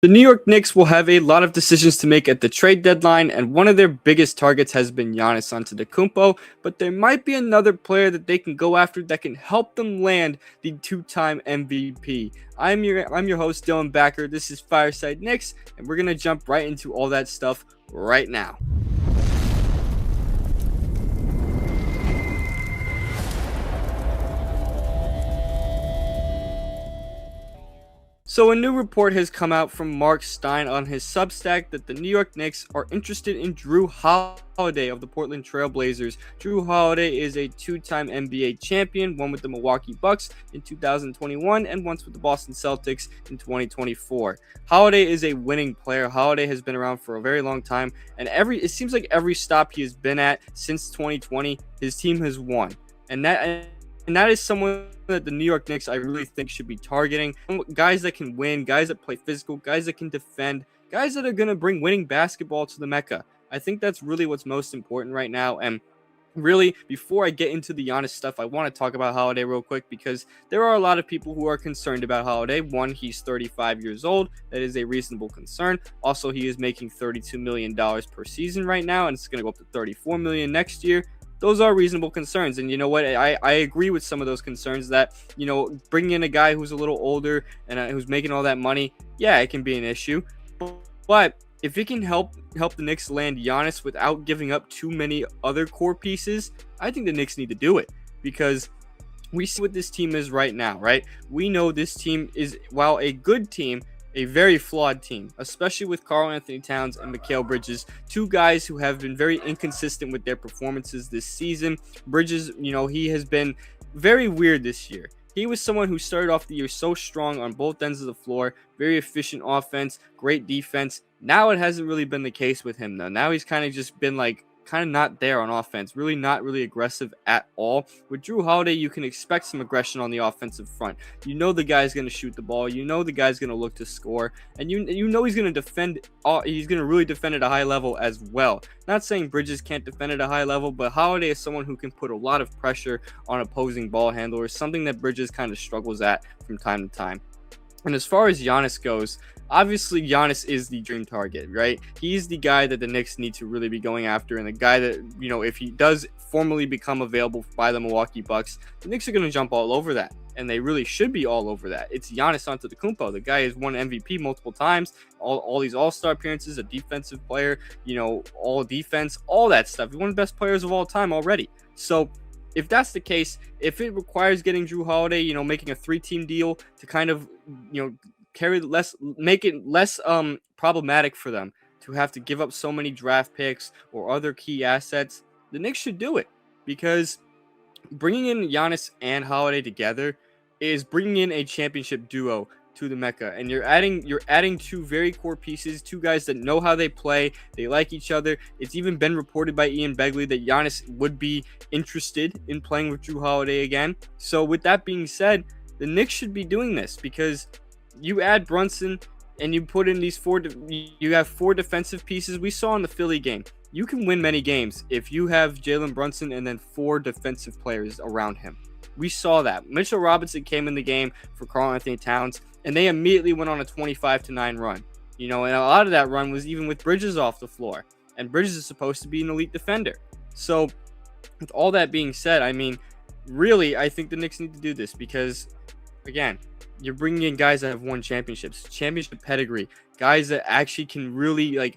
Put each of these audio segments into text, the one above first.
The New York Knicks will have a lot of decisions to make at the trade deadline, and one of their biggest targets has been Giannis Antetokounmpo, but there might be another player that they can go after that can help them land the two-time MVP. I'm your host, Dylan Backer. This is Fireside Knicks, and we're going to jump right into all that stuff right now. So a new report has come out from Mark Stein on his Substack that the New York Knicks are interested in Jrue Holiday of the Portland Trail Blazers. Jrue Holiday is a two-time NBA champion, one with the Milwaukee Bucks in 2021 and once with the Boston Celtics in 2024. Holiday is a winning player. Holiday has been around for a very long time, and it seems like every stop he has been at since 2020, his team has won. And that is someone that the New York Knicks I really think should be targeting. Guys that can win, guys that play physical, guys that can defend, guys that are going to bring winning basketball to the Mecca. I think that's really what's most important right now. And really, before I get into the Giannis stuff, I want to talk about Holiday real quick because there are a lot of people who are concerned about Holiday. One, he's 35 years old. That is a reasonable concern. Also, he is making $32 million per season right now, and it's going to go up to $34 million next year. Those are reasonable concerns. And you know what? I agree with some of those concerns that, bringing in a guy who's a little older and who's making all that money, yeah, it can be an issue. But if it can help the Knicks land Giannis without giving up too many other core pieces, I think the Knicks need to do it because we see what this team is right now, right? We know this team is, while a good team, a very flawed team, especially with Karl-Anthony Towns and Mikal Bridges, two guys who have been very inconsistent with their performances this season. Bridges, he has been very weird this year. He was someone who started off the year so strong on both ends of the floor, very efficient offense, great defense. Now it hasn't really been the case with him, though. Now he's kind of just been kind of not there on offense, really not really aggressive at all. With Jrue Holiday, you can expect some aggression on the offensive front. You know the guy's going to shoot the ball. You know the guy's going to look to score. And you know he's going to defend. He's going to really defend at a high level as well. Not saying Bridges can't defend at a high level, but Holiday is someone who can put a lot of pressure on opposing ball handlers, something that Bridges kind of struggles at from time to time. And as far as Giannis goes, obviously Giannis is the dream target, right? He's the guy that the Knicks need to really be going after, and the guy that, if he does formally become available by the Milwaukee Bucks, the Knicks are going to jump all over that, and they really should be all over that. It's Giannis Antetokounmpo. The guy has won MVP multiple times, all these all-star appearances, a defensive player, all defense, all that stuff. He's one of the best players of all time already. So if that's the case, if it requires getting Jrue Holiday, making a 3-team deal to kind of, make it less problematic for them to have to give up so many draft picks or other key assets, the Knicks should do it, because bringing in Giannis and Holiday together is bringing in a championship duo to the Mecca, and you're adding two very core pieces, two guys that know how they play, they like each other. It's even been reported by Ian Begley that Giannis would be interested in playing with Jrue Holiday again. So with that being said, the Knicks should be doing this, because you add Brunson and you put in these you have four defensive pieces. We saw in the Philly game, you can win many games if you have Jalen Brunson and then four defensive players around him. We saw that. Mitchell Robinson came in the game for Karl-Anthony Towns, and they immediately went on a 25-9 run. And a lot of that run was even with Bridges off the floor, and Bridges is supposed to be an elite defender. So with all that being said, really, I think the Knicks need to do this because, again, you're bringing in guys that have won championships, championship pedigree, guys that actually can really,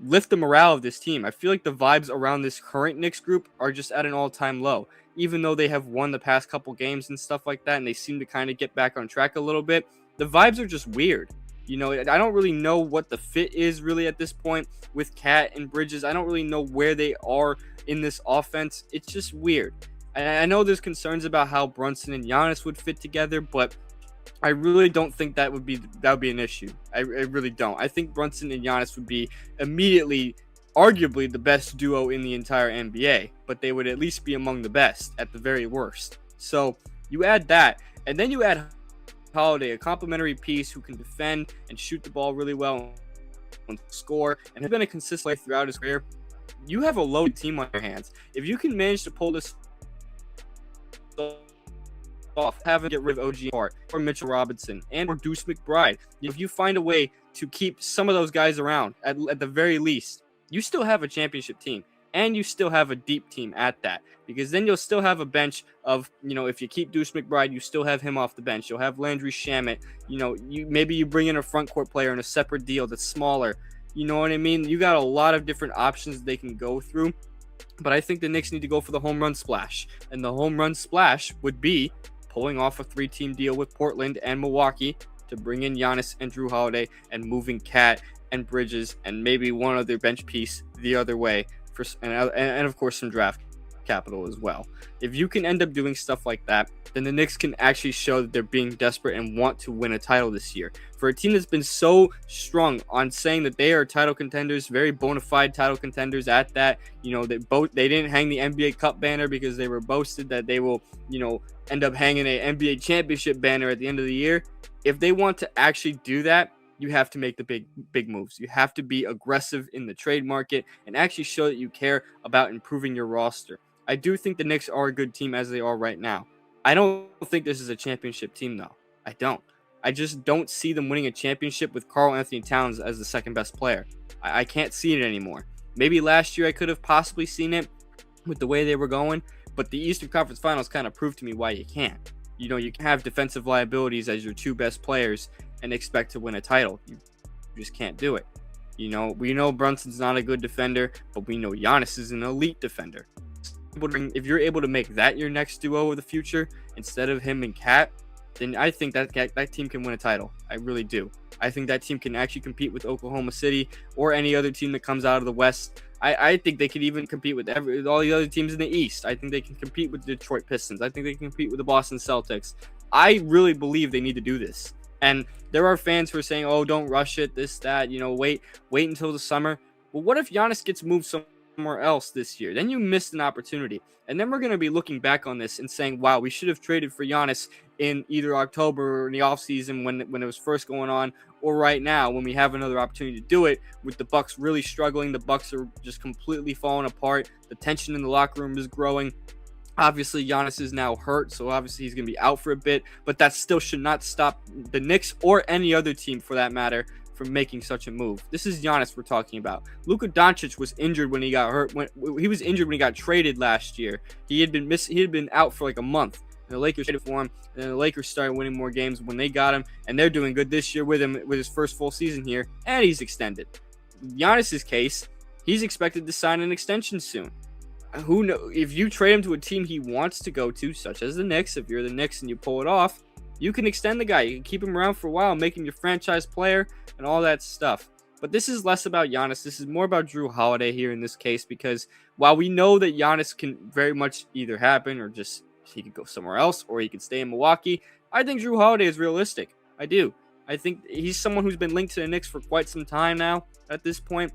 lift the morale of this team. I feel like the vibes around this current Knicks group are just at an all-time low, even though they have won the past couple games and stuff like that, and they seem to kind of get back on track a little bit. The vibes are just weird. I don't really know what the fit is really at this point with Cat and Bridges. I don't really know where they are in this offense. It's just weird. And I know there's concerns about how Brunson and Giannis would fit together, but I really don't think that would be an issue. I really don't. I think Brunson and Giannis would be immediately, arguably, the best duo in the entire NBA, but they would at least be among the best at the very worst. So you add that, and then you add Holiday, a complimentary piece who can defend and shoot the ball really well and score, and has been a consistent player throughout his career. You have a loaded team on your hands. If you can manage to pull this off, having to get rid of OG Hart or Mitchell Robinson and or Deuce McBride, if you find a way to keep some of those guys around at the very least, you still have a championship team. And you still have a deep team at that, because then you'll still have a bench of, if you keep Deuce McBride, you still have him off the bench. You'll have Landry Shamet. Maybe you bring in a front court player in a separate deal that's smaller. You know what I mean? You got a lot of different options they can go through. But I think the Knicks need to go for the home run splash. And the home run splash would be pulling off a 3-team deal with Portland and Milwaukee to bring in Giannis and Jrue Holiday, and moving Cat and Bridges and maybe one other bench piece the other way. And of course some draft capital as well. If you can end up doing stuff like that, then the Knicks can actually show that they're being desperate and want to win a title this year. For a team that's been so strong on saying that they are title contenders, very bona fide title contenders at that, they didn't hang the NBA Cup banner because they were boasted that they will, end up hanging an NBA championship banner at the end of the year. If they want to actually do that, you have to make the big moves. You have to be aggressive in the trade market and actually show that you care about improving your roster. I do think the Knicks are a good team as they are right now. I don't think this is a championship team, though. I don't. I just don't see them winning a championship with Karl Anthony Towns as the second best player. I can't see it anymore. Maybe last year I could have possibly seen it with the way they were going, but the Eastern Conference Finals kind of proved to me why you can't. You can have defensive liabilities as your two best players and expect to win a title. You just can't do it. We know Brunson's not a good defender, but we know Giannis is an elite defender. If you're able to make that your next duo of the future instead of him and Cat, then I think that team can win a title. I really do. I think that team can actually compete with Oklahoma City or any other team that comes out of the West. I think they could even compete with all the other teams in the East. I think they can compete with the Detroit Pistons. I think they can compete with the Boston Celtics. I really believe they need to do this. And there are fans who are saying, oh, don't rush it, this, that, wait until the summer. Well, what if Giannis gets moved somewhere else this year? Then you missed an opportunity. And then we're going to be looking back on this and saying, wow, we should have traded for Giannis in either October or in the offseason when it was first going on, or right now when we have another opportunity to do it, with the Bucks really struggling. The Bucks are just completely falling apart. The tension in the locker room is growing. Obviously, Giannis is now hurt, so obviously he's going to be out for a bit, but that still should not stop the Knicks or any other team, for that matter, from making such a move. This is Giannis we're talking about. Luka Doncic was injured when he got hurt. He was injured when he got traded last year. He had been out for like a month. And the Lakers traded for him, and then the Lakers started winning more games when they got him, and they're doing good this year with him with his first full season here, and he's extended. Giannis's case, he's expected to sign an extension soon. Who knows? If you trade him to a team he wants to go to, such as the Knicks, if you're the Knicks and you pull it off, you can extend the guy. You can keep him around for a while, make him your franchise player and all that stuff. But this is less about Giannis. This is more about Jrue Holiday here in this case, because while we know that Giannis can very much either happen or just he could go somewhere else or he could stay in Milwaukee, I think Jrue Holiday is realistic. I do. I think he's someone who's been linked to the Knicks for quite some time now at this point,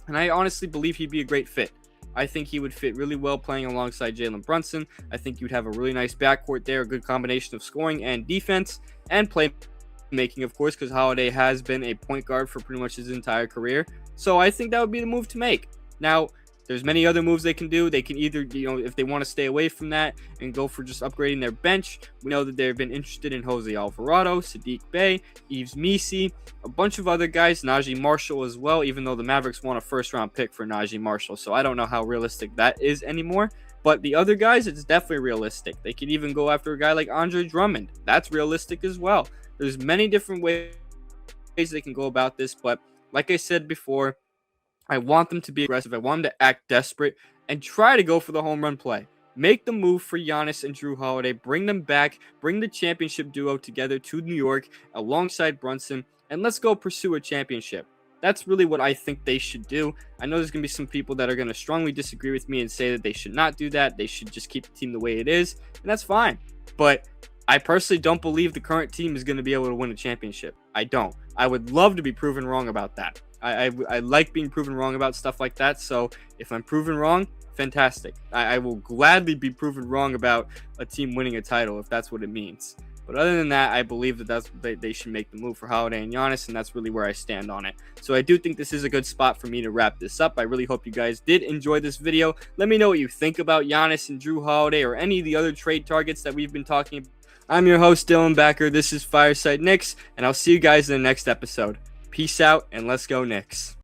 and I honestly believe he'd be a great fit. I think he would fit really well playing alongside Jalen Brunson. I think you'd have a really nice backcourt there, a good combination of scoring and defense and playmaking, of course, because Holiday has been a point guard for pretty much his entire career. So I think that would be the move to make. Now, there's many other moves they can do. They can either, if they want to stay away from that and go for just upgrading their bench. We know that they've been interested in Jose Alvarado, Sadiq Bey, Yves Missi, a bunch of other guys, Najee Marshall as well, even though the Mavericks want a first-round pick for Najee Marshall. So I don't know how realistic that is anymore. But the other guys, it's definitely realistic. They could even go after a guy like Andre Drummond. That's realistic as well. There's many different ways they can go about this. But like I said before, I want them to be aggressive. I want them to act desperate and try to go for the home run play. Make the move for Giannis and Jrue Holiday. Bring them back. Bring the championship duo together to New York alongside Brunson. And let's go pursue a championship. That's really what I think they should do. I know there's going to be some people that are going to strongly disagree with me and say that they should not do that. They should just keep the team the way it is. And that's fine. But I personally don't believe the current team is going to be able to win a championship. I don't. I would love to be proven wrong about that. I like being proven wrong about stuff like that. So if I'm proven wrong, fantastic. I will gladly be proven wrong about a team winning a title if that's what it means. But other than that, I believe that they should make the move for Holiday and Giannis, and that's really where I stand on it. So I do think this is a good spot for me to wrap this up. I really hope you guys did enjoy this video. Let me know what you think about Giannis and Jrue Holiday or any of the other trade targets that we've been talking about. I'm your host, Dylan Backer. This is Fireside Knicks, and I'll see you guys in the next episode. Peace out, and let's go Knicks.